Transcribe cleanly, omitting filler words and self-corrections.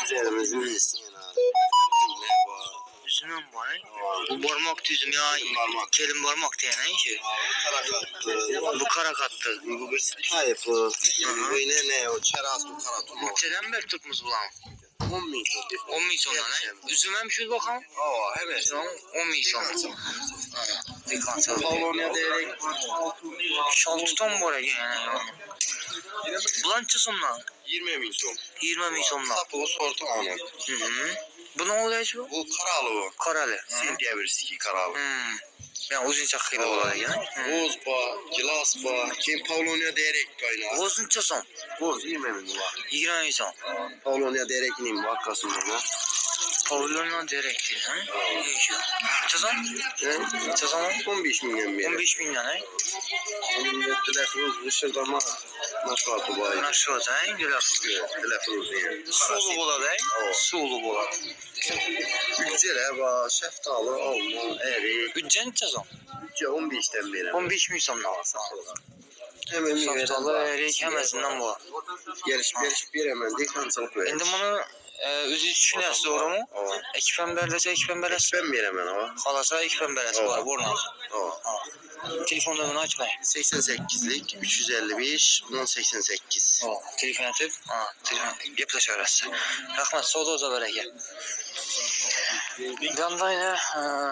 Üzerimizin üstüne Üzümüm var. Bu barmak düzüm ya. Barmak. Kelin barmak diye ne işi? Bu kara kattı. bu bir tayfı. Böyle ne o çerasu karatu. Çeden bir tutmuş bulan. 10 milyon. 10 milyon ne? Üzümem şu bakalım. Aa evet. 10 milyon. Dikkat et. Polonya diyerek Şal tutan var yani. Bulançı sonla. 20 milyon. 20 milyonla. Sapı sortu anı. Bu ne oluyor bu? Bu karalı bu. Karalı. Sindiye birisi karalı. Yani uzun çakıyla olur yani. Boz ba, gilas ba, kim Polonya diyerek kaynağı. Uzun çason. Boz 20 milyon var. 20 milyon. Polonya diyerek neyim vakasında. Pavyonla direkt ha? Değişiyor. Çason? Çason 15 milyon bir. 15 milyon ha? Onun telefonu dışarıda maşatı var. Nasıl olsa ha? Güzel. Telefonu yani. Sulu buladı ha? Sulu buladı. Bütçeler var, şeftalı, alma, eri. Bütçen çason? Bütçe 15'ten beri. 15 milyon. Hemen bir Şeftalı erik hemesinden bu. Geliş bir hemen değil kansalık verir. Şimdi bunu özü düşünüyoruz doğru mu? Ekipem berlese ekipem berlese. Ben bir hemen o. Kalasa ekipem berlese var. Borna. Telefon numarını açmayın. 88'lik 355 1088. Telefon atıp telefon yapılaş arası. Rahmet sağ ol o zaman. Yandaydı.